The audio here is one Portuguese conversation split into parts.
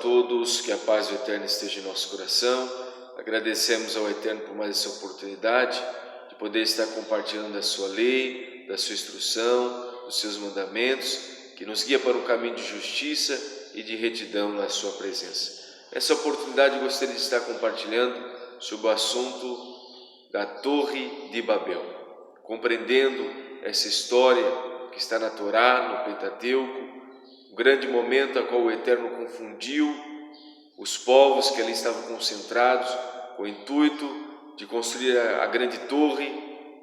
todos, que a paz do Eterno esteja em nosso coração. Agradecemos ao Eterno por mais essa oportunidade de poder estar compartilhando da sua lei, da sua instrução, dos seus mandamentos, que nos guia para um caminho de justiça e de retidão na sua presença. Nessa oportunidade gostaria de estar compartilhando sobre o assunto da Torre de Babel, compreendendo essa história que está na Torá, no Pentateuco, um grande momento a qual o Eterno confundiu os povos que ali estavam concentrados com o intuito de construir a grande torre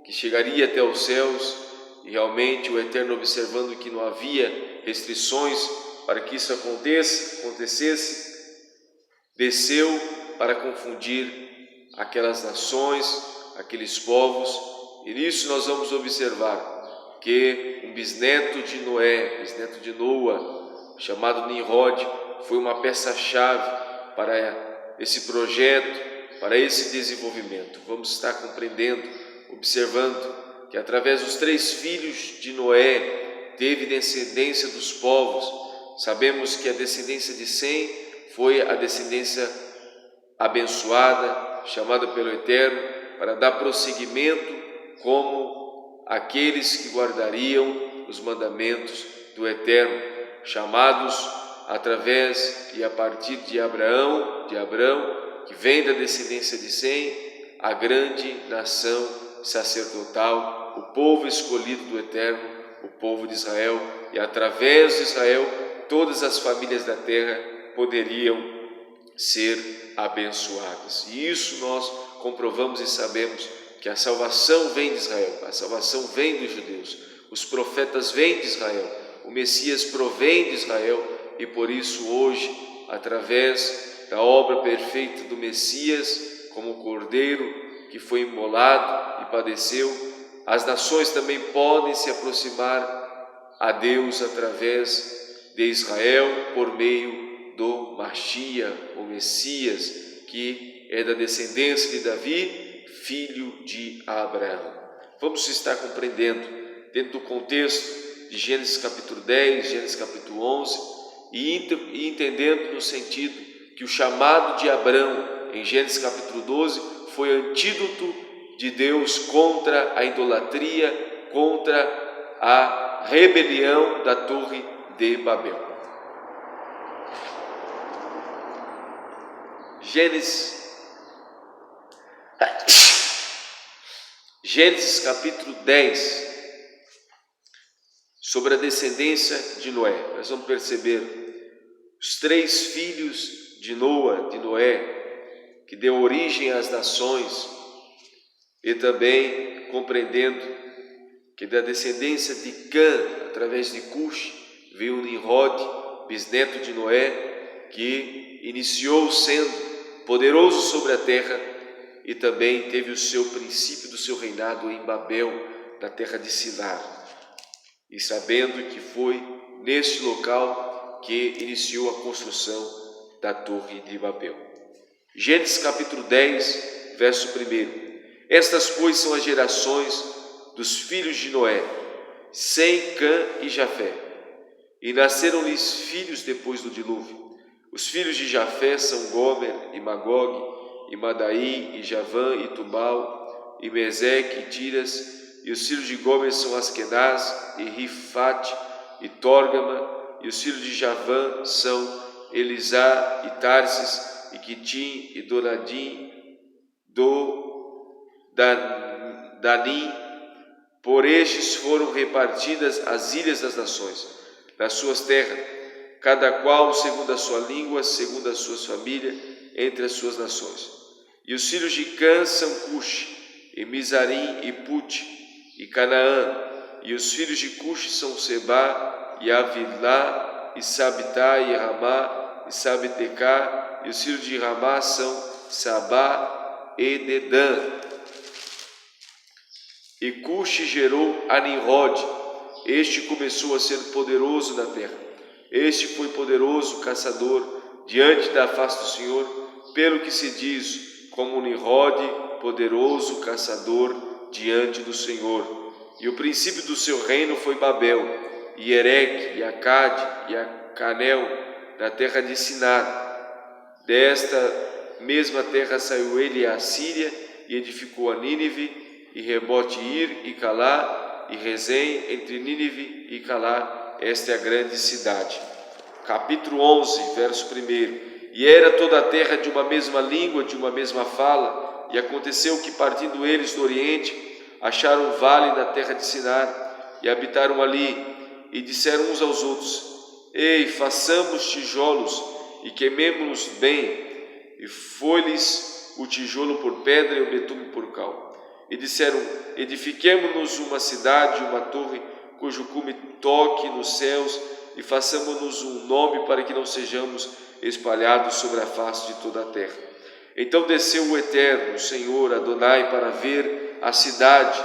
que chegaria até os céus, e realmente o Eterno, observando que não havia restrições para que isso acontecesse, desceu para confundir aquelas nações, aqueles povos. E nisso nós vamos observar que um bisneto de Noa, chamado Nimrod, foi uma peça-chave para esse projeto, para esse desenvolvimento. Vamos estar compreendendo, observando que através dos 3 filhos de Noé teve descendência dos povos. Sabemos que a descendência de Sem foi a descendência abençoada, chamada pelo Eterno para dar prosseguimento como aqueles que guardariam os mandamentos do Eterno, chamados através e a partir de Abraão, que vem da descendência de Sem, a grande nação sacerdotal, o povo escolhido do Eterno, o povo de Israel, e através de Israel todas as famílias da terra poderiam ser abençoadas. E isso nós comprovamos e sabemos que a salvação vem de Israel, a salvação vem dos judeus, os profetas vêm de Israel, o Messias provém de Israel, e por isso hoje, através da obra perfeita do Messias, como Cordeiro que foi imolado e padeceu, as nações também podem se aproximar a Deus através de Israel, por meio do Mashiach, o Messias, que é da descendência de Davi, filho de Abraão. Vamos estar compreendendo, dentro do contexto de Gênesis capítulo 10, Gênesis capítulo 11, e entendendo no sentido que o chamado de Abrão, em Gênesis capítulo 12, foi antídoto de Deus contra a idolatria, contra a rebelião da Torre de Babel. Gênesis capítulo 10, sobre a descendência de Noé. Nós vamos perceber os 3 filhos de Noé, que deu origem às nações, e também compreendendo que da descendência de Cã, através de Cush, veio Nimrod, bisneto de Noé, que iniciou sendo poderoso sobre a terra e também teve o seu princípio do seu reinado em Babel, na terra de Sinar. E sabendo que foi neste local que iniciou a construção da Torre de Babel. Gênesis capítulo 10, verso 1. Estas, pois, são as gerações dos filhos de Noé, Sem, Cã e Jafé. E nasceram-lhes filhos depois do dilúvio. Os filhos de Jafé são Gomer e Magog, e Madaí, e Javã, e Tubal, e Meseque, e Tiras. E os filhos de Gomer são Askenaz, e Rifate, e Tórgama. E os filhos de Javã são Elisá, e Tarsis, e Quitim, e Donadim, Danim. Por estes foram repartidas as ilhas das nações, nas suas terras, cada qual segundo a sua língua, segundo as suas famílias, entre as suas nações. E os filhos de Cã são Cush, e Mizarim, e Put, e Canaã. E os filhos de Cush são Seba, e Avilá, e Sabitá, e Ramá, e Sabitecá. E os filhos de Ramá são Sabá e Dedã. E Cush gerou a Nimrod. Este começou a ser poderoso na terra. Este foi poderoso caçador diante da face do Senhor, pelo que se diz, como Nimrod, poderoso caçador diante do Senhor. E o princípio do seu reino foi Babel, e Ereque, e Acade, e Acanel, na terra de Sinar. Desta mesma terra saiu ele à Síria e edificou a Nínive, e Rebote-Ir e Calá, e Rezém, entre Nínive e Calá. Esta é a grande cidade. Capítulo 11, verso 1. E era toda a terra de uma mesma língua, de uma mesma fala, e aconteceu que, partindo eles do Oriente, acharam um vale na terra de Sinar, e habitaram ali, e disseram uns aos outros: Ei, façamos tijolos, e queimemo-los bem. E foi-lhes o tijolo por pedra e o betume por cal. E disseram: Edifiquemo-nos uma cidade, uma torre, cujo cume toque nos céus, e façamo-nos um nome para que não sejamos espalhados sobre a face de toda a terra. Então desceu o Eterno, o Senhor, Adonai, para ver a cidade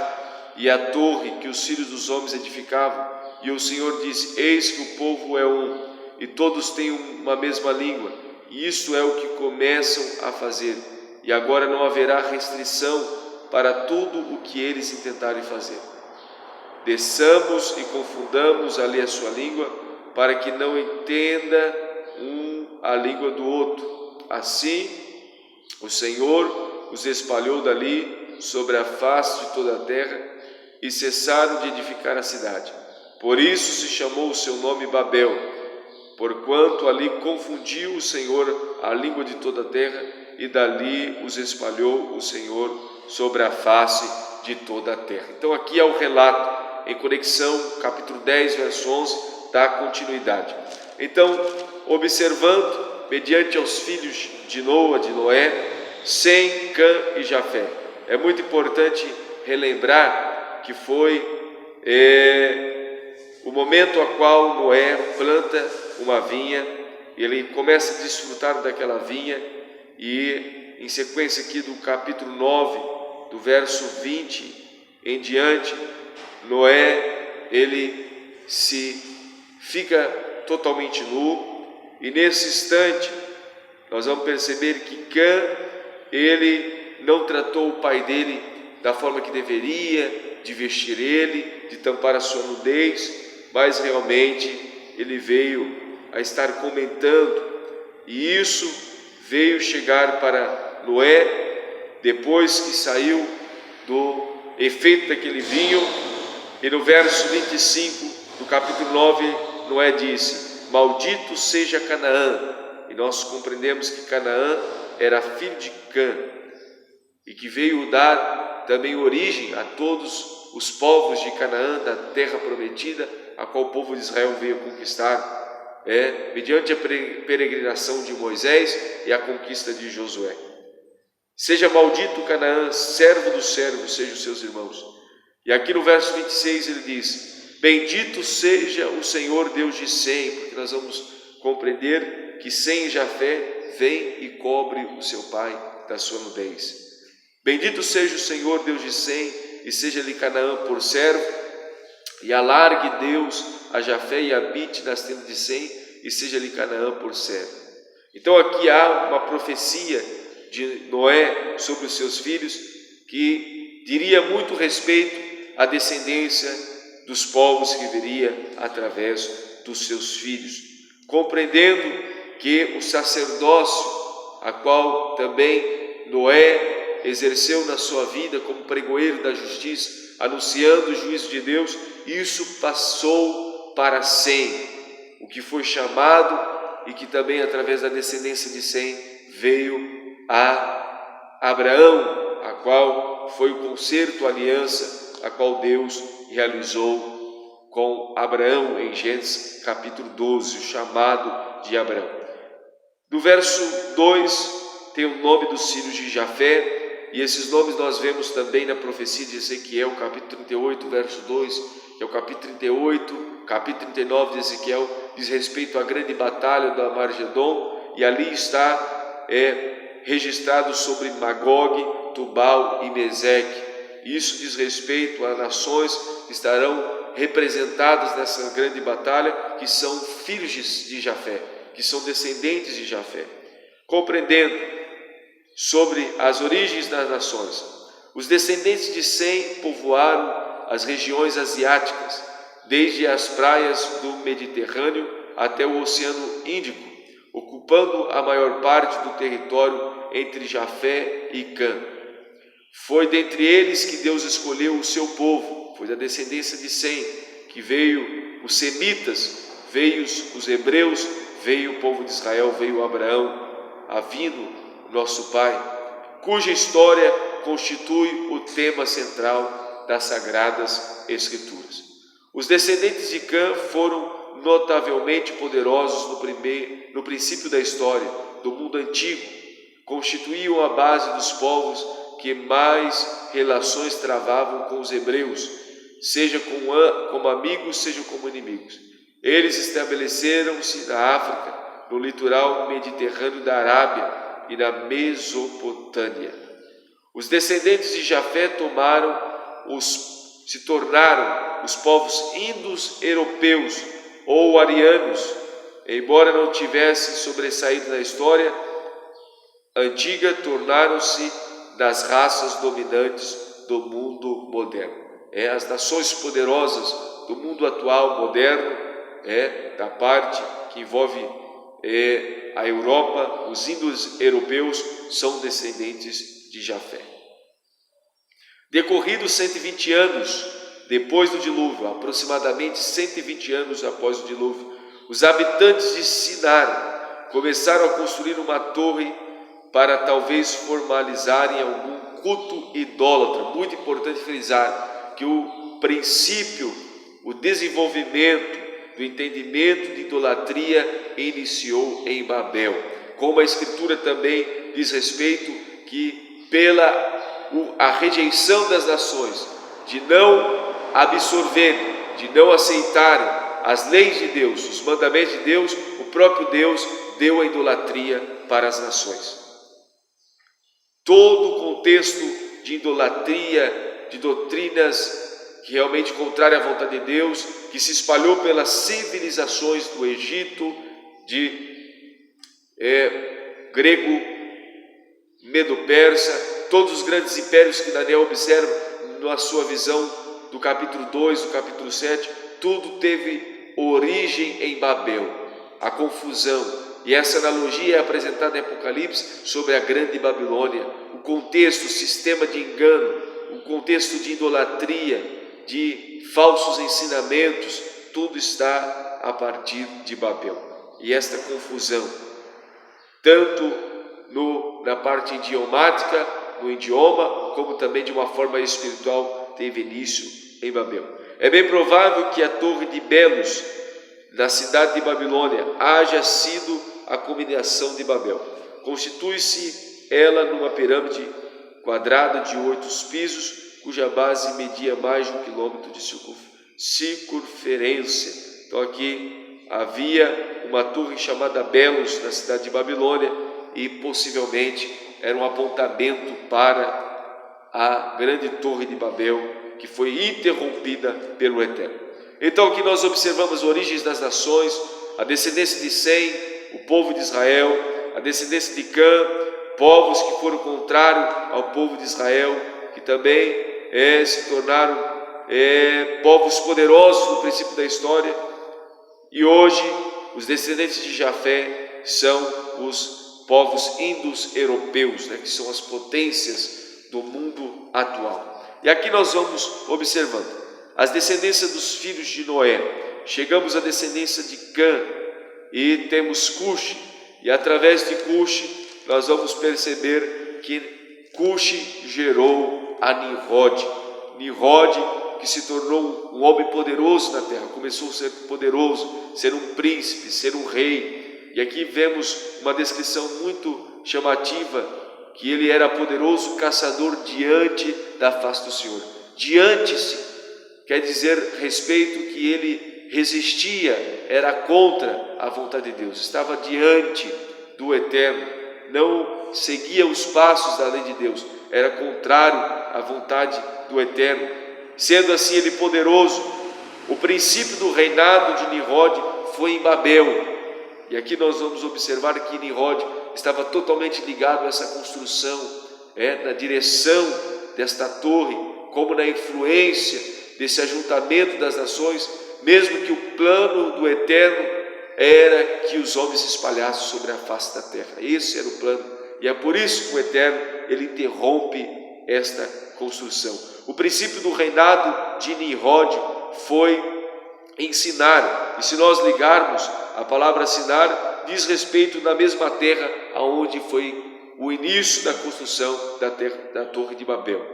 e a torre que os filhos dos homens edificavam. E o Senhor disse: Eis que o povo é um, e todos têm uma mesma língua, e isso é o que começam a fazer. E agora não haverá restrição para tudo o que eles intentarem fazer. Desçamos e confundamos ali a sua língua, para que não entenda um a língua do outro. Assim, o Senhor os espalhou dali sobre a face de toda a terra, e cessaram de edificar a cidade. Por isso se chamou o seu nome Babel, porquanto ali confundiu o Senhor a língua de toda a terra, e dali os espalhou o Senhor sobre a face de toda a terra. Então aqui é o relato, em conexão, capítulo 10, verso 11, da continuidade. Então, observando, mediante aos filhos de Noé, Sem, Cã e Jafé. É muito importante relembrar que foi o momento a qual Noé planta uma vinha, ele começa a desfrutar daquela vinha, e em sequência aqui do capítulo 9, do verso 20 em diante, Noé, ele fica totalmente nu, e nesse instante nós vamos perceber que Cã, ele não tratou o pai dele da forma que deveria, de vestir ele, de tampar a sua nudez, mas realmente ele veio a estar comentando, e isso veio chegar para Noé depois que saiu do efeito daquele vinho. E no verso 25 do capítulo 9, Noé disse: Maldito seja Canaã. E nós compreendemos que Canaã era filho de Cã, e que veio dar também origem a todos os povos de Canaã, da terra prometida, a qual o povo de Israel veio conquistar, mediante a peregrinação de Moisés e a conquista de Josué. Seja maldito Canaã, servo dos servos, sejam os seus irmãos. E aqui no verso 26 ele diz: Bendito seja o Senhor Deus de Sem, porque nós vamos compreender que Sem e Jafé vem e cobre o seu pai da sua nudez. Bendito seja o Senhor Deus de Sem, e seja-lhe Canaã por servo, e alargue Deus a Jafé e habite nas tendas de Sem, e seja-lhe Canaã por servo. Então aqui há uma profecia de Noé sobre os seus filhos, que diria muito respeito à descendência dos povos que viria através dos seus filhos, compreendendo que o sacerdócio, a qual também Noé exerceu na sua vida como pregoeiro da justiça, anunciando o juízo de Deus, isso passou para Sem, o que foi chamado, e que também através da descendência de Sem veio a Abraão, a qual foi o concerto, a aliança, a qual Deus realizou com Abraão em Gênesis capítulo 12, o chamado de Abraão. No verso 2 tem o nome dos filhos de Jafé, e esses nomes nós vemos também na profecia de Ezequiel, capítulo 38, verso 2, que é o capítulo 38, capítulo 39 de Ezequiel, diz respeito à grande batalha do Armagedon, e ali está registrado sobre Magog, Tubal e Meseque. Isso diz respeito a nações que estarão representadas nessa grande batalha, que são filhos de Jafé, que são descendentes de Jafé. Compreendendo sobre as origens das nações, os descendentes de Sem povoaram as regiões asiáticas, desde as praias do Mediterrâneo até o Oceano Índico. ocupando a maior parte do território entre Jafé e Cã. Foi dentre eles que Deus escolheu o seu povo, foi da descendência de Sem, que veio os semitas, veio os hebreus, veio o povo de Israel, veio Abraão, Avino, nosso pai, cuja história constitui o tema central das Sagradas Escrituras. Os descendentes de Cã foram notavelmente poderosos no princípio da história do mundo antigo, constituíam a base dos povos que mais relações travavam com os hebreus, seja como amigos, seja como inimigos. Eles estabeleceram-se na África, no litoral mediterrâneo da Arábia e na Mesopotâmia. Os descendentes de Jafé se tornaram os povos indo-europeus ou arianos, embora não tivessem sobressaído na história antiga, tornaram-se das raças dominantes do mundo moderno. As nações poderosas do mundo atual, moderno, da parte que envolve a Europa, os indo-europeus são descendentes de Jafé. Decorridos 120 anos depois do dilúvio, aproximadamente 120 anos após o dilúvio, os habitantes de Sinar começaram a construir uma torre para talvez formalizarem algum culto idólatra. Muito importante frisar que o princípio, o desenvolvimento do entendimento de idolatria iniciou em Babel, como a Escritura também diz respeito que a rejeição das nações, de não absorver, de não aceitarem as leis de Deus, os mandamentos de Deus, o próprio Deus deu a idolatria para as nações. Todo o contexto de idolatria, de doutrinas que realmente contrária à vontade de Deus, que se espalhou pelas civilizações do Egito, grego, medo-persa, todos os grandes impérios que Daniel observa na sua visão do capítulo 2, do capítulo 7, tudo teve origem em Babel, a confusão. E essa analogia é apresentada em Apocalipse sobre a grande Babilônia, o contexto, o sistema de engano, o contexto de idolatria, de falsos ensinamentos, tudo está a partir de Babel. E esta confusão, tanto na parte idiomática, no idioma, como também de uma forma espiritual, teve início em Babel. É bem provável que a Torre de Belos, na cidade de Babilônia, haja sido a culminação de Babel. Constitui-se ela numa pirâmide quadrada de 8 pisos, cuja base media mais de 1 quilômetro de circunferência. Então aqui havia uma torre chamada Belos na cidade de Babilônia e possivelmente era um apontamento para a grande torre de Babel, que foi interrompida pelo Eterno. Então aqui nós observamos as origens das nações, a descendência de Sem, o povo de Israel, a descendência de Cã, povos que foram contrários ao povo de Israel, que também se tornaram povos poderosos no princípio da história, e hoje os descendentes de Jafé são os povos indo-europeus, que são as potências do mundo atual. E aqui nós vamos observando as descendências dos filhos de Noé. Chegamos à descendência de Cã e temos Cuxi, e através de Cuxi nós vamos perceber que Cuxi gerou a Nimrod, que se tornou um homem poderoso na terra, começou a ser poderoso, ser um príncipe, ser um rei. E aqui vemos uma descrição muito chamativa, que ele era poderoso caçador diante da face do Senhor. Diante-se quer dizer respeito que ele resistia, era contra a vontade de Deus, estava diante do Eterno, não seguia os passos da lei de Deus, era contrário à vontade do Eterno. Sendo assim ele poderoso, o princípio do reinado de Nimrod foi em Babel. E aqui nós vamos observar que Nimrod estava totalmente ligado a essa construção, na direção desta torre, como na influência desse ajuntamento das nações, mesmo que o plano do Eterno era que os homens se espalhassem sobre a face da terra. Esse era o plano. E é por isso que o Eterno, ele interrompe esta construção. O princípio do reinado de Nimrod foi ensinar. E se nós ligarmos, a palavra ensinar diz respeito na mesma terra aonde foi o início da construção da Torre de Babel.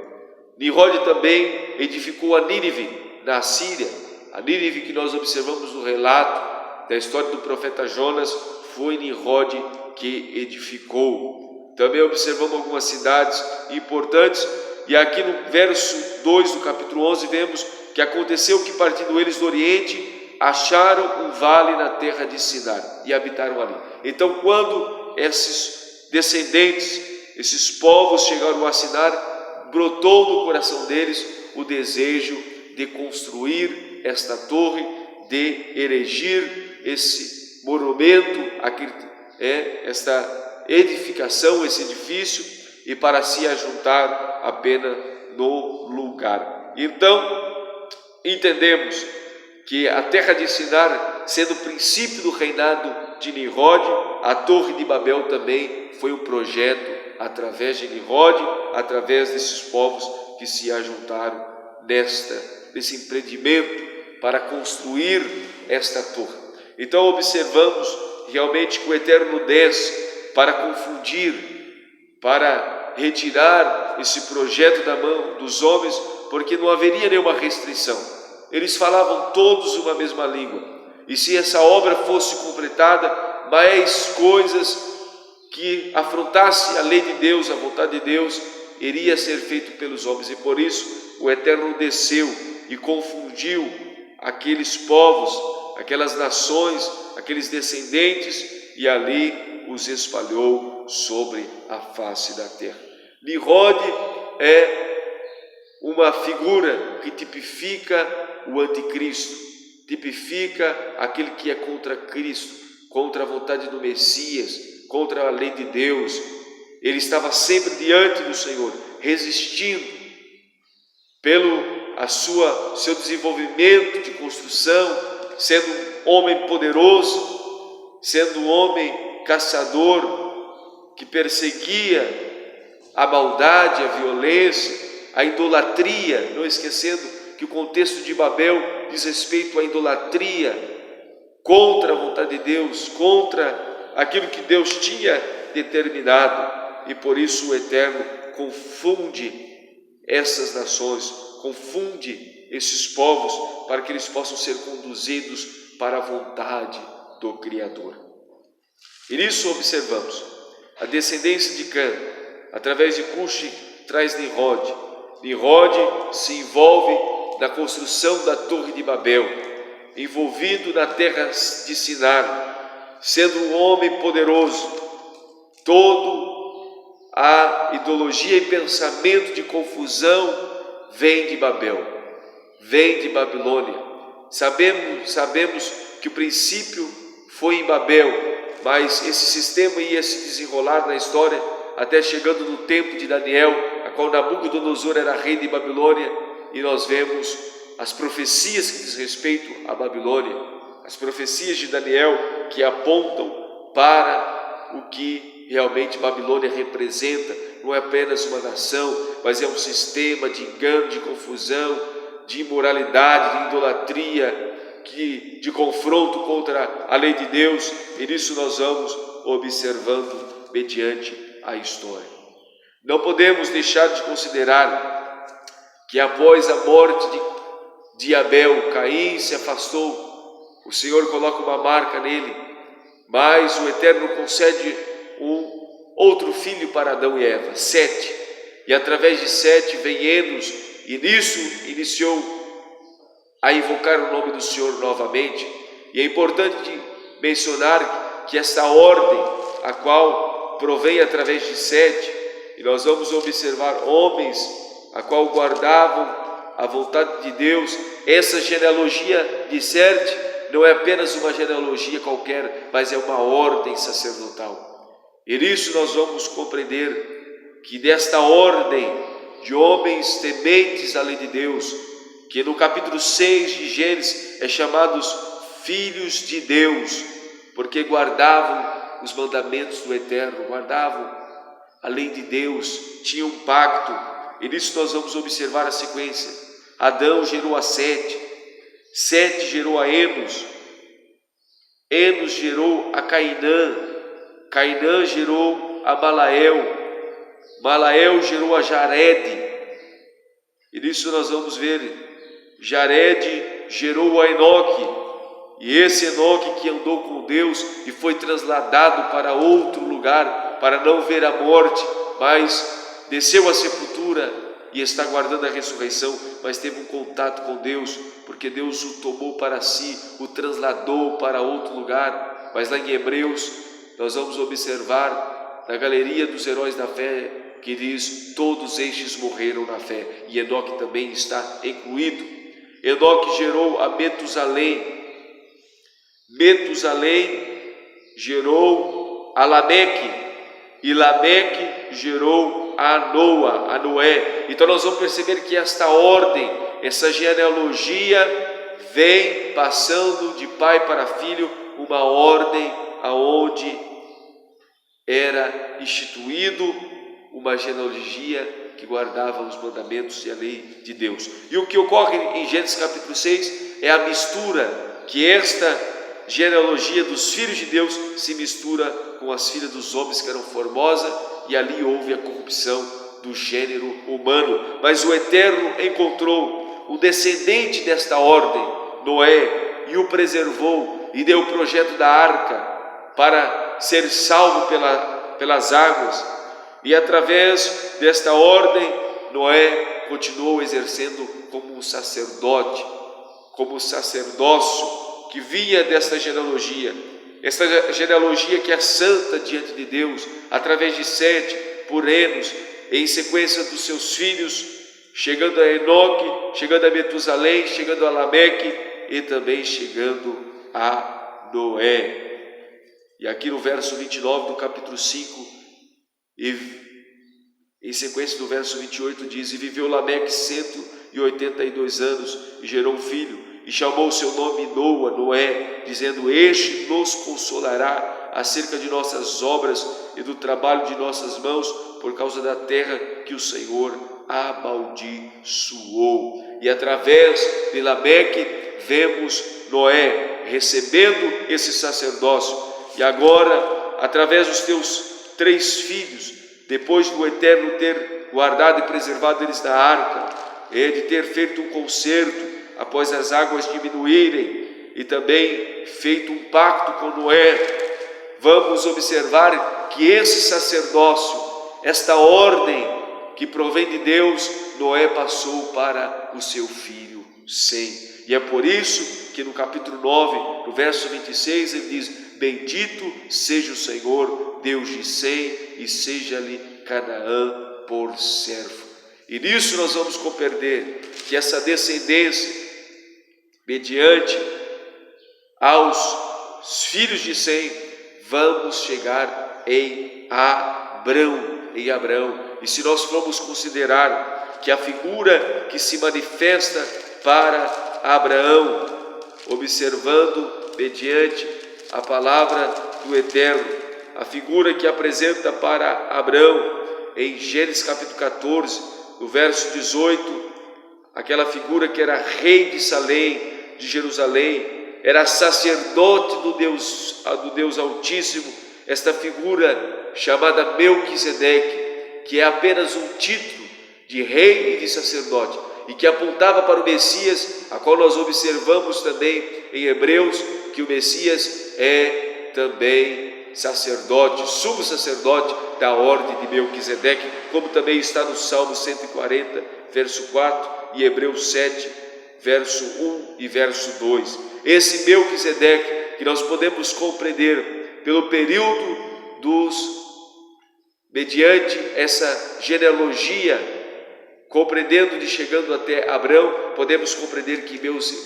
Nimrod também edificou a Nínive, na Síria. A Nínive que nós observamos no relato da história do profeta Jonas, foi Nimrod que edificou. Também observamos algumas cidades importantes, e aqui no verso 2 do capítulo 11 vemos que aconteceu que, partindo eles do Oriente, acharam um vale na terra de Sinar e habitaram ali. Então, quando esses descendentes, esses povos chegaram a Sinar, brotou no coração deles o desejo de construir esta torre, de erigir esse monumento, esta edificação, esse edifício, e para se ajuntar apenas no lugar. Então, entendemos que a terra de Sinar, sendo o princípio do reinado de Nimrod, a Torre de Babel também foi um projeto através de Nimrod, através desses povos que se ajuntaram nesse empreendimento para construir esta torre. Então observamos realmente que o Eterno desce para confundir, para retirar esse projeto da mão dos homens, porque não haveria nenhuma restrição. Eles falavam todos uma mesma língua, e se essa obra fosse completada, mais coisas que afrontasse a lei de Deus, a vontade de Deus, iria ser feito pelos homens, e por isso o Eterno desceu e confundiu aqueles povos, aquelas nações, aqueles descendentes, e ali os espalhou sobre a face da terra. Nimrod é uma figura que tipifica o anticristo, tipifica aquele que é contra Cristo, contra a vontade do Messias, contra a lei de Deus. Ele estava sempre diante do Senhor, resistindo pelo seu desenvolvimento de construção, sendo um homem poderoso, sendo um homem caçador que perseguia a maldade, a violência, a idolatria, não esquecendo que o contexto de Babel diz respeito à idolatria contra a vontade de Deus, contra aquilo que Deus tinha determinado, e por isso o Eterno confunde essas nações, confunde esses povos, para que eles possam ser conduzidos para a vontade do Criador. E nisso observamos a descendência de Cã, através de Cuxi, traz Nimrod. Nimrod se envolve na construção da Torre de Babel, envolvido na terra de Sinar, sendo um homem poderoso. Todo a ideologia e pensamento de confusão vem de Babel, vem de Babilônia. Sabemos que o princípio foi em Babel, mas esse sistema ia se desenrolar na história até chegando no tempo de Daniel, a qual Nabucodonosor era rei de Babilônia, e nós vemos as profecias que diz respeito à Babilônia, as profecias de Daniel que apontam para o que realmente Babilônia representa. Não é apenas uma nação, mas é um sistema de engano, de confusão, de imoralidade, de idolatria, de confronto contra a lei de Deus, e nisso nós vamos observando mediante a história. Não podemos deixar de considerar que após a morte de Abel, Caim se afastou, o Senhor coloca uma marca nele, mas o Eterno concede um outro filho para Adão e Eva, Sete, e através de Sete vem Enos, e nisso iniciou a invocar o nome do Senhor novamente. E é importante mencionar que essa ordem, a qual provém através de Sete, e nós vamos observar homens a qual guardavam a vontade de Deus. Essa genealogia de Sete não é apenas uma genealogia qualquer, mas é uma ordem sacerdotal. E nisso nós vamos compreender que desta ordem de homens tementes à lei de Deus, que no capítulo 6 de Gênesis é chamados filhos de Deus, porque guardavam os mandamentos do Eterno, guardavam a lei de Deus, tinham um pacto. E nisso nós vamos observar a sequência. Adão gerou a Sete, Sete gerou a Enos, Enos gerou a Cainã, Cainã gerou a Malael, Malael gerou a Jarede. E nisso nós vamos ver, Jarede gerou a Enoque, e esse Enoque que andou com Deus e foi trasladado para outro lugar, para não ver a morte, mas desceu à sepultura e está guardando a ressurreição, mas teve um contato com Deus, porque Deus o tomou para si, o trasladou para outro lugar. Mas lá em Hebreus, nós vamos observar, na galeria dos heróis da fé, que diz, todos estes morreram na fé, e Enoque também está incluído. Enoque gerou a Metusalém, Metusalém gerou a Lameque, e Lameque gerou a Noé. Então nós vamos perceber que esta ordem, essa genealogia vem passando de pai para filho, uma ordem aonde era instituído uma genealogia que guardava os mandamentos e a lei de Deus. E o que ocorre em Gênesis capítulo 6 é a mistura, que esta genealogia dos filhos de Deus se mistura com as filhas dos homens que eram formosas, e ali houve a corrupção do gênero humano. Mas o Eterno encontrou o descendente desta ordem, Noé, e o preservou, e deu o projeto da arca para ser salvo pelas águas. E através desta ordem, Noé continuou exercendo como um sacerdote, como sacerdócio que vinha desta genealogia, esta genealogia que é santa diante de Deus, através de Sete, por Enos, em sequência dos seus filhos, chegando a Enoque, chegando a Metusalém, chegando a Lameque e também chegando a Noé. E aqui no verso 29 do capítulo 5, e em sequência do verso 28 diz, e viveu Lameque 182 anos e gerou um filho, e chamou o seu nome Noé, dizendo, este nos consolará acerca de nossas obras e do trabalho de nossas mãos, por causa da terra que o Senhor amaldiçoou. E através de Lameque vemos Noé recebendo esse sacerdócio. E agora, através dos teus 3 filhos, depois do Eterno ter guardado e preservado eles da arca, de ter feito um concerto após as águas diminuírem, e também feito um pacto com Noé, vamos observar que esse sacerdócio, esta ordem que provém de Deus, Noé passou para o seu filho Sem. E é por isso que no capítulo 9, no verso 26, ele diz, bendito seja o Senhor, Deus de Sem, e seja-lhe Canaã por servo. E nisso nós vamos compreender que essa descendência, mediante aos filhos de Sem, vamos chegar em Abrão. E se nós formos considerar que a figura que se manifesta para Abraão, observando mediante a palavra do Eterno, a figura que apresenta para Abraão em Gênesis capítulo 14, no verso 18, aquela figura que era rei de Salém, de Jerusalém, era sacerdote do Deus Altíssimo, esta figura chamada Melquisedeque, que é apenas um título de rei e de sacerdote, e que apontava para o Messias, a qual nós observamos também em Hebreus, que o Messias é também sacerdote, sumo sacerdote da ordem de Melquisedeque, como também está no Salmo 140, verso 4, e Hebreus 7, verso 1 e verso 2. Esse Melquisedeque que nós podemos compreender pelo período mediante essa genealogia, compreendendo de chegando até Abrão, podemos compreender que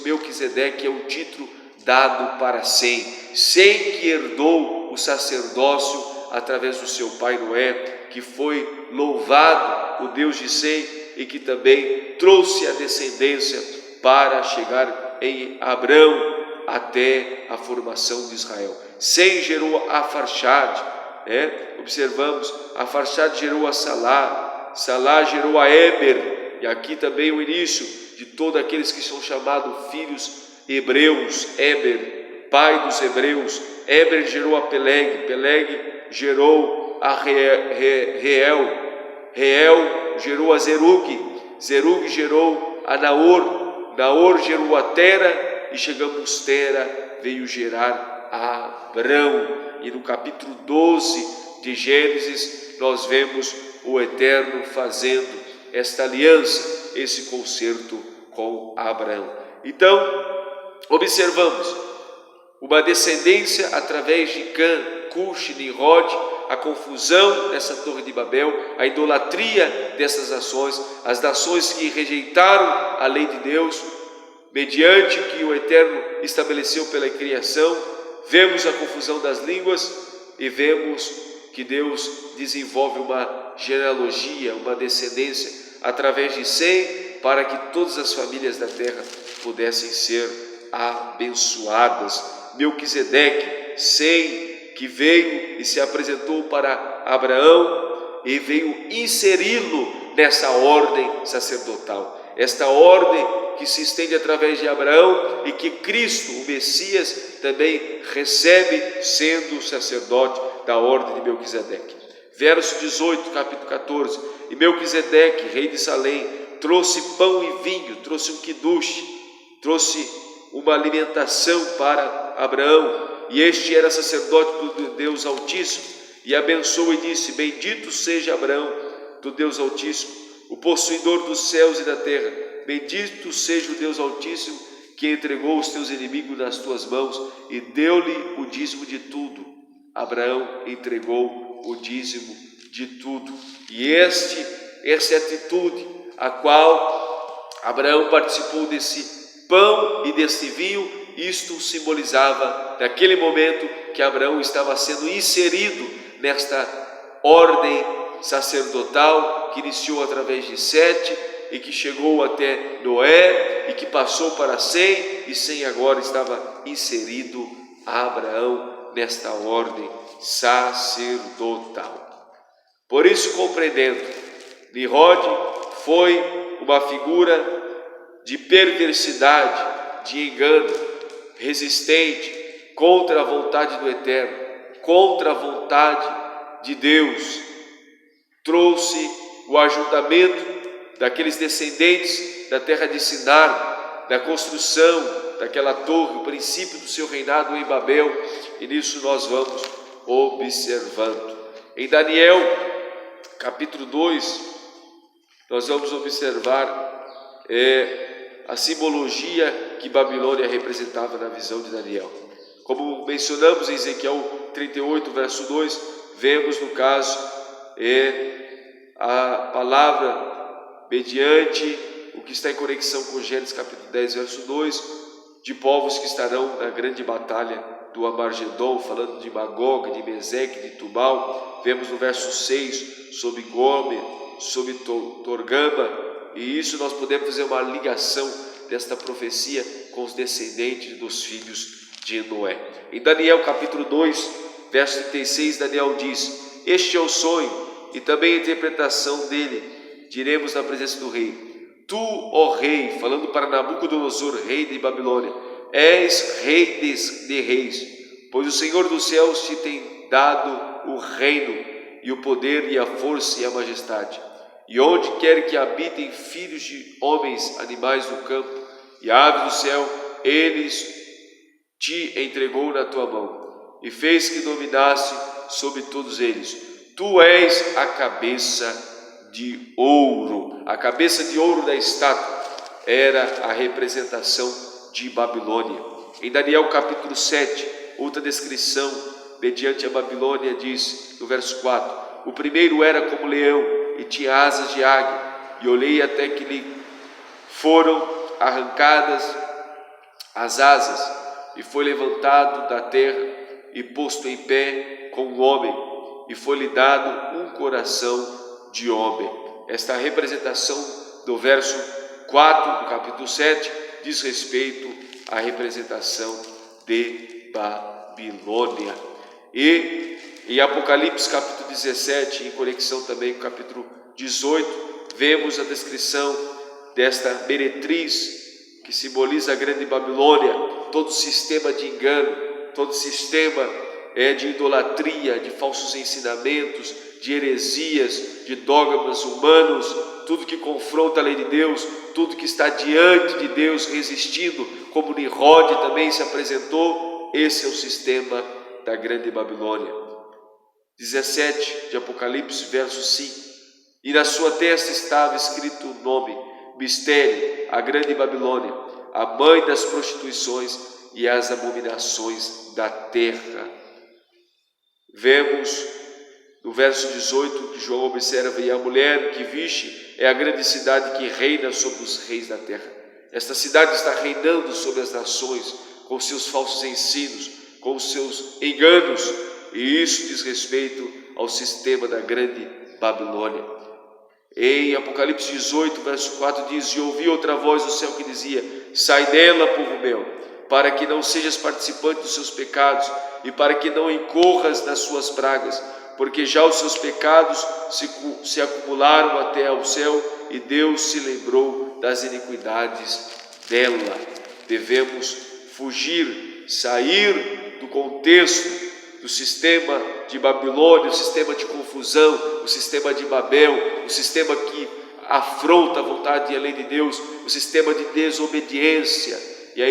Melquisedeque é um título dado para Sem que herdou o sacerdócio através do seu pai Noé, que foi louvado o Deus de Sem e que também trouxe a descendência para chegar em Abrão. até a formação de Israel. Sem gerou Afarxade, observamos, Afarxade gerou a Salá, Salá gerou a Éber, e aqui também o início de todos aqueles que são chamados filhos hebreus, Éber, pai dos hebreus. Éber gerou a Peleg, Peleg gerou a Reel, Reel gerou a Zerug, Zerug gerou a Naor, Naor gerou a Tera, e chegamos Tera, veio gerar a Abrão. E no capítulo 12 de Gênesis nós vemos o Eterno fazendo esta aliança, esse concerto com Abraão. Então, observamos uma descendência através de Cã, Cush, Nimrod, a confusão dessa torre de Babel, a idolatria dessas nações, as nações que rejeitaram a lei de Deus, mediante que o Eterno estabeleceu pela criação. Vemos a confusão das línguas e vemos que Deus desenvolve uma genealogia, uma descendência através de Sem, para que todas as famílias da terra pudessem ser abençoadas. Melquisedeque, Sem, que veio e se apresentou para Abraão e veio inseri-lo nessa ordem sacerdotal. Esta ordem que se estende através de Abraão e que Cristo, o Messias, também recebe sendo sacerdote da ordem de Melquisedeque. Verso 18, capítulo 14. E Melquisedeque, rei de Salém, trouxe pão e vinho, trouxe um quidush, trouxe uma alimentação para Abraão, e este era sacerdote do Deus Altíssimo, e abençoou e disse: bendito seja Abraão do Deus Altíssimo, o possuidor dos céus e da terra, bendito seja o Deus Altíssimo, que entregou os teus inimigos nas tuas mãos e deu-lhe o dízimo de tudo. Abraão entregou o dízimo de tudo. E essa é a atitude a qual Abraão participou desse pão e desse vinho. Isto simbolizava, naquele momento, que Abraão estava sendo inserido nesta ordem sacerdotal que iniciou através de Sete e que chegou até Noé e que passou para Sem, e Sem agora estava inserido a Abraão nesta ordem sacerdotal. Por isso, compreendendo, Nimrod foi uma figura de perversidade, de engano, resistente contra a vontade do Eterno, contra a vontade de Deus. Trouxe o ajuntamento daqueles descendentes da terra de Sinar, da construção daquela torre, o princípio do seu reinado em Babel, e nisso nós vamos observando. Em Daniel, capítulo 2, nós vamos observar a simbologia que Babilônia representava na visão de Daniel. Como mencionamos em Ezequiel 38, verso 2, vemos no caso a palavra mediante o que está em conexão com Gênesis capítulo 10, verso 2, de povos que estarão na grande batalha do Amargedon, falando de Magog, de Meseque, de Tubal. Vemos no verso 6 sobre Gomer, sobre Torgama, e isso nós podemos fazer uma ligação desta profecia com os descendentes dos filhos de Noé. Em Daniel capítulo 2, verso 36, Daniel diz: este é o sonho e também a interpretação dele, diremos na presença do rei. Tu, ó rei, falando para Nabucodonosor, rei de Babilônia, és rei de reis, pois o Senhor dos céus te tem dado o reino e o poder e a força e a majestade. E onde quer que habitem filhos de homens, animais do campo e aves do céu, eles te entregou na tua mão e fez que dominasse sobre todos eles. Tu és a cabeça de ouro. A cabeça de ouro da estátua era a representação de Babilônia. Em Daniel capítulo 7, outra descrição mediante a Babilônia diz, no verso 4: o primeiro era como leão e tinha asas de águia, e olhei até que lhe foram arrancadas as asas, e foi levantado da terra e posto em pé como um homem, e foi-lhe dado um coração de homem. Esta representação do verso 4 do capítulo 7 diz respeito à representação de Babilônia. E em Apocalipse capítulo 17, em conexão também com o capítulo 18, vemos a descrição desta meretriz que simboliza a grande Babilônia, todo sistema de engano, todo sistema de idolatria, de falsos ensinamentos, de heresias, de dogmas humanos, tudo que confronta a lei de Deus, tudo que está diante de Deus resistindo, como Nimrod também se apresentou. Esse é o sistema da grande Babilônia. 17 de Apocalipse, verso 5. E na sua testa estava escrito o nome: Mistério, a grande Babilônia, a mãe das prostituições e as abominações da terra. Vemos no verso 18 que João observa: e a mulher que viste é a grande cidade que reina sobre os reis da terra. Esta cidade está reinando sobre as nações, com seus falsos ensinos, com seus enganos, e isso diz respeito ao sistema da grande Babilônia. Em Apocalipse 18, verso 4 diz: e ouvi outra voz do céu que dizia: sai dela, povo meu, para que não sejas participante dos seus pecados e para que não incorras nas suas pragas, porque já os seus pecados se acumularam até ao céu e Deus se lembrou das iniquidades dela. Devemos fugir, sair do contexto do sistema de Babilônia, o sistema de confusão, o sistema de Babel, o sistema que afronta a vontade e a lei de Deus, o sistema de desobediência. E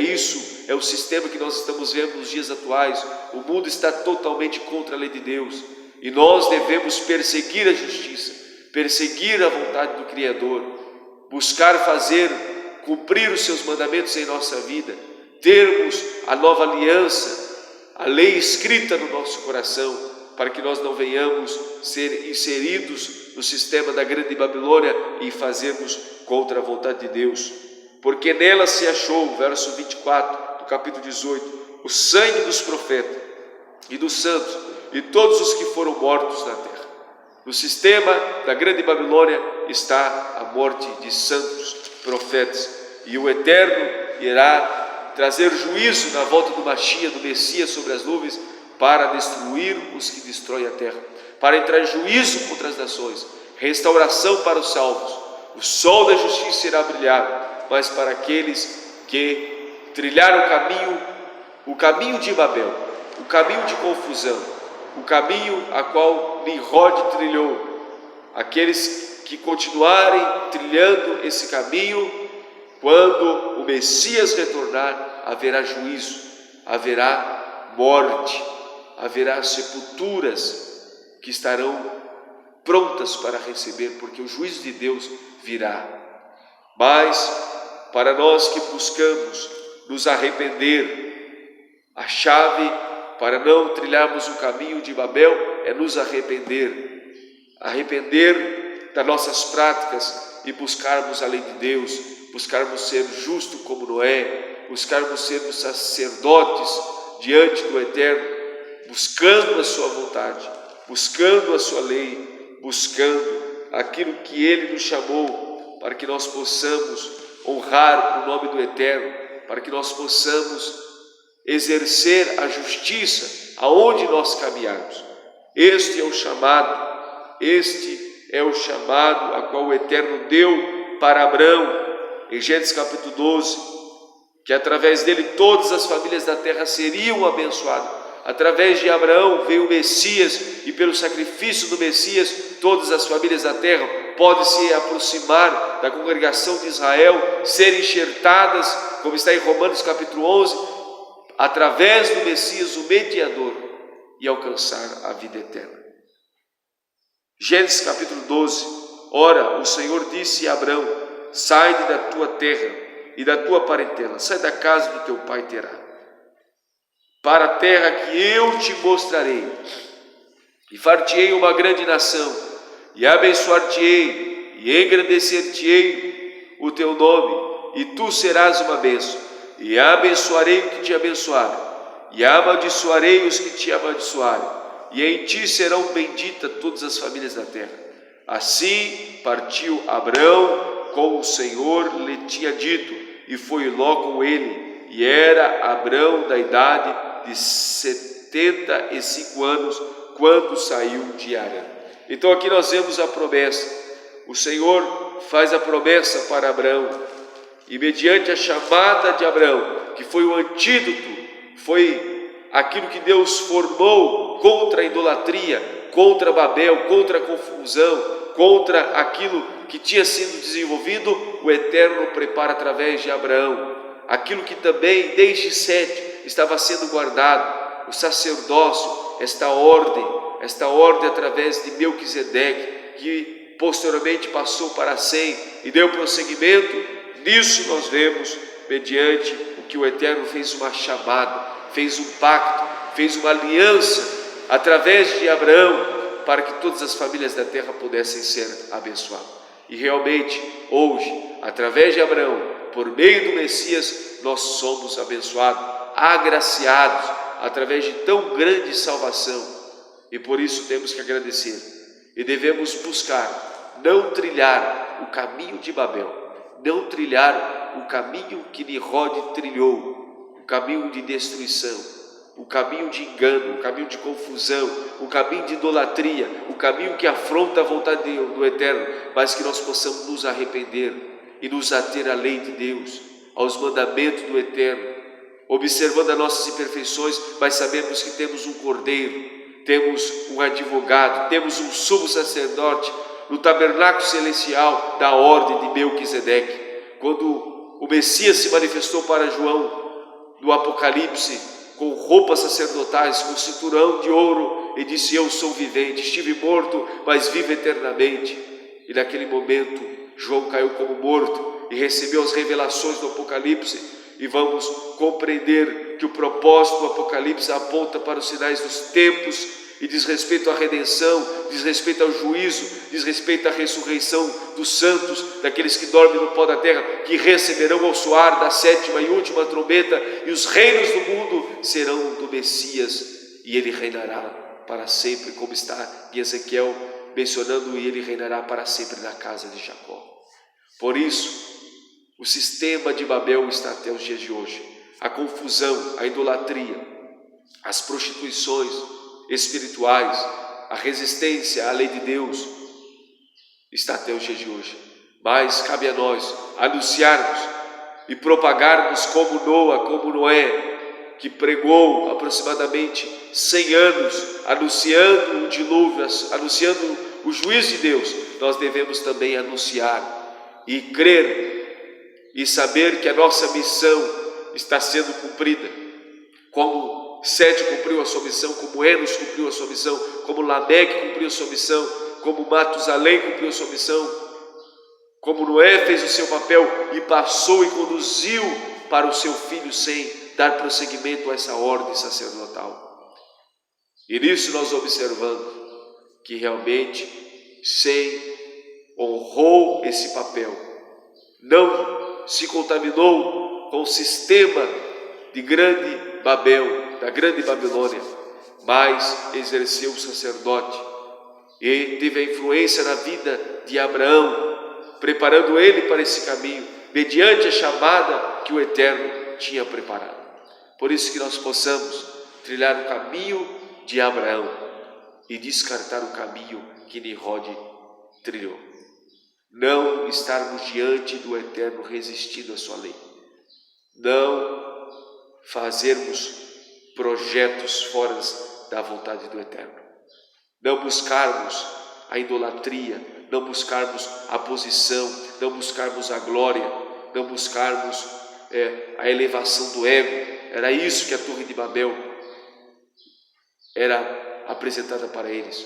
é o sistema que nós estamos vendo nos dias atuais. O mundo está totalmente contra a lei de Deus, e nós devemos perseguir a justiça, perseguir a vontade do Criador, buscar cumprir os seus mandamentos em nossa vida, termos a nova aliança, a lei escrita no nosso coração, para que nós não venhamos ser inseridos no sistema da grande Babilônia e fazermos contra a vontade de Deus. Porque nela se achou, verso 24 do capítulo 18, o sangue dos profetas e dos santos e todos os que foram mortos na terra. No sistema da grande Babilônia está a morte de santos profetas, e o Eterno irá trazer juízo na volta do Mashiach, do Messias, sobre as nuvens, para destruir os que destroem a terra, para entrar em juízo contra as nações, restauração para os salvos. O sol da justiça irá brilhar, mas para aqueles que trilharam o caminho de Babel, o caminho de confusão, o caminho a qual Nimrod trilhou, aqueles que continuarem trilhando esse caminho, quando o Messias retornar, haverá juízo, haverá morte, haverá sepulturas que estarão prontas para receber, porque o juízo de Deus virá. Mas para nós que buscamos nos arrepender, a chave para não trilharmos o caminho de Babel é nos arrepender das nossas práticas e buscarmos a lei de Deus, buscarmos ser justos como Noé, buscarmos sermos sacerdotes diante do Eterno, buscando a sua vontade, buscando a sua lei, buscando aquilo que Ele nos chamou, para que nós possamos honrar o nome do Eterno, para que nós possamos exercer a justiça aonde nós caminharmos. Este é o chamado a qual o Eterno deu para Abraão, em Gênesis capítulo 12, que através dele todas as famílias da terra seriam abençoadas. Através de Abraão veio o Messias, e pelo sacrifício do Messias todas as famílias da terra podem se aproximar da congregação de Israel, ser enxertadas, como está em Romanos capítulo 11, através do Messias, o mediador, e alcançar a vida eterna. Gênesis capítulo 12. Ora, o Senhor disse a Abraão: sai da tua terra e da tua parentela, sai da casa do teu pai Terá, para a terra que eu te mostrarei, e far-te-ei uma grande nação, e abençoar-te-ei, e engrandecer-te-ei o teu nome, e tu serás uma bênção, e abençoarei o que te abençoar, e amaldiçoarei os que te amaldiçoarem, e em ti serão benditas todas as famílias da terra. Assim partiu Abraão, como o Senhor lhe tinha dito, e foi Ló com ele. e era Abrão da idade de 75 anos quando saiu de Harã. Então aqui nós vemos a promessa. O Senhor faz a promessa para Abrão, e mediante a chamada de Abrão, que foi o antídoto, foi aquilo que Deus formou contra a idolatria, contra Babel, contra a confusão, contra aquilo que tinha sido desenvolvido, o Eterno prepara através de Abraão aquilo que também desde Sete estava sendo guardado, o sacerdócio, esta ordem através de Melquisedeque, que posteriormente passou para Sem e deu prosseguimento. Nisso nós vemos, mediante o que o Eterno fez uma chamada, fez um pacto, fez uma aliança através de Abraão, para que todas as famílias da terra pudessem ser abençoadas. E realmente, hoje, através de Abraão, por meio do Messias, nós somos abençoados, agraciados, através de tão grande salvação. E por isso temos que agradecer. E devemos buscar, não trilhar o caminho de Babel, não trilhar o caminho que Nimrod trilhou, o caminho de destruição, o caminho de engano, o caminho de confusão, o caminho de idolatria, o caminho que afronta a vontade do Eterno, mas que nós possamos nos arrepender e nos ater à lei de Deus, aos mandamentos do Eterno, observando as nossas imperfeições, mas sabemos que temos um Cordeiro, temos um advogado, temos um sumo sacerdote no tabernáculo celestial da ordem de Melquisedeque. Quando o Messias se manifestou para João no Apocalipse, com roupas sacerdotais, com cinturão de ouro, e disse: eu sou vivente, estive morto, mas vivo eternamente. E naquele momento João caiu como morto e recebeu as revelações do Apocalipse, e vamos compreender que o propósito do Apocalipse aponta para os sinais dos tempos, e diz respeito à redenção, diz respeito ao juízo, diz respeito à ressurreição dos santos, daqueles que dormem no pó da terra, que receberão ao soar da sétima e última trombeta, e os reinos do mundo serão do Messias, e ele reinará para sempre, como está em Ezequiel mencionando, e ele reinará para sempre na casa de Jacó. Por isso, o sistema de Babel está até os dias de hoje. A confusão, a idolatria, as prostituições espirituais, a resistência à lei de Deus está até os dias de hoje. Mas cabe a nós anunciarmos e propagarmos como Noé, que pregou aproximadamente 100 anos, anunciando o dilúvio, anunciando o juízo de Deus. Nós devemos também anunciar e crer e saber que a nossa missão está sendo cumprida, como Sete cumpriu a sua missão, como Enos cumpriu a sua missão, como Lameque cumpriu a sua missão, como Matusalém cumpriu a sua missão, como Noé fez o seu papel e passou e conduziu para o seu filho Sem dar prosseguimento a essa ordem sacerdotal. E nisso nós observamos que realmente Sem honrou esse papel, não se contaminou com o sistema de grande Babel, da grande Babilônia, mas exerceu o sacerdote e teve a influência na vida de Abraão, preparando ele para esse caminho, mediante a chamada que o Eterno tinha preparado. Por isso que nós possamos trilhar o caminho de Abraão e descartar o caminho que Nimrod trilhou. Não estarmos diante do Eterno resistindo à sua lei, não fazermos projetos fora da vontade do Eterno, não buscarmos a idolatria, não buscarmos a posição, não buscarmos a glória, não buscarmos a elevação do ego. Era isso que a Torre de Babel era apresentada para eles,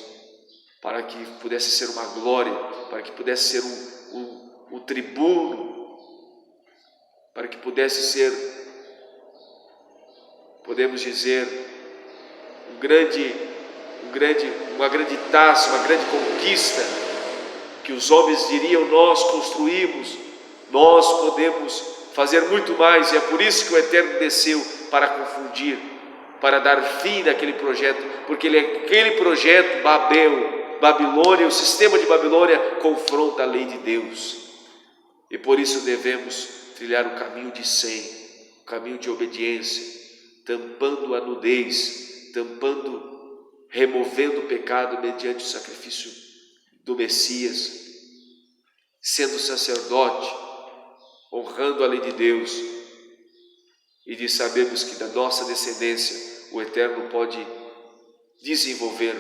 para que pudesse ser uma glória, para que pudesse ser um tribuno, para que pudesse ser, podemos dizer, uma grande taça, uma grande conquista, que os homens diriam: nós construímos, nós podemos fazer muito mais. E é por isso que o Eterno desceu, para confundir, para dar fim naquele projeto, porque aquele projeto, Babilônia, o sistema de Babilônia confronta a lei de Deus, e por isso devemos trilhar o caminho de Sem, o caminho de obediência, tampando a nudez, removendo o pecado mediante o sacrifício do Messias, sendo sacerdote, honrando a lei de Deus, e de sabermos que da nossa descendência o Eterno pode desenvolver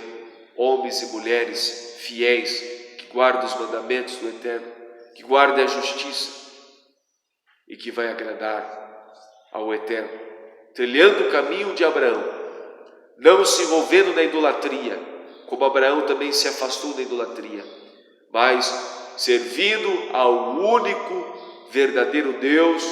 homens e mulheres fiéis, que guardam os mandamentos do Eterno, que guardem a justiça e que vai agradar ao Eterno, trilhando o caminho de Abraão, não se envolvendo na idolatria, como Abraão também se afastou da idolatria, mas servindo ao único verdadeiro Deus,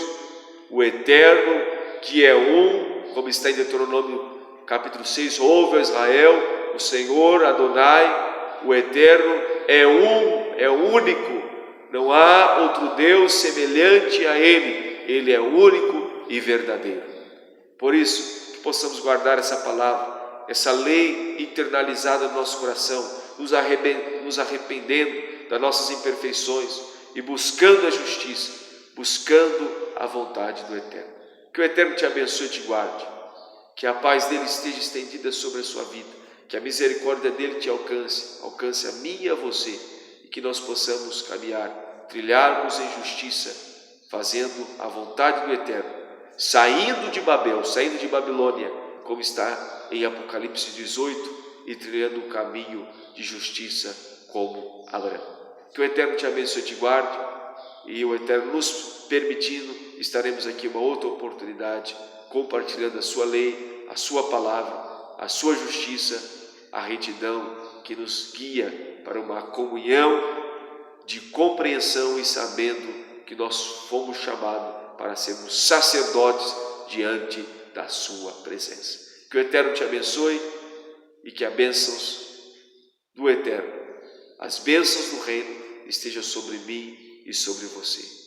o Eterno, que é um, como está em Deuteronômio capítulo 6, ouve Israel, o Senhor Adonai, o Eterno é um, é único, não há outro Deus semelhante a Ele é único e verdadeiro. Por isso, que possamos guardar essa palavra, essa lei internalizada no nosso coração, nos arrependendo das nossas imperfeições e buscando a justiça, buscando a vontade do Eterno. Que o Eterno te abençoe e te guarde, que a paz dele esteja estendida sobre a sua vida, que a misericórdia dele te alcance a mim e a você, e que nós possamos caminhar, trilharmos em justiça, fazendo a vontade do Eterno, saindo de Babel, saindo de Babilônia, como está em Apocalipse 18, e trilhando um caminho de justiça como Abraão. Que o Eterno te abençoe e te guarde, e o Eterno nos permitindo, estaremos aqui uma outra oportunidade, compartilhando a sua lei, a sua palavra, a sua justiça, a retidão que nos guia para uma comunhão de compreensão e sabendo que nós fomos chamados para sermos sacerdotes diante da sua presença. Que o Eterno te abençoe e que as bênçãos do Eterno, as bênçãos do reino estejam sobre mim e sobre você.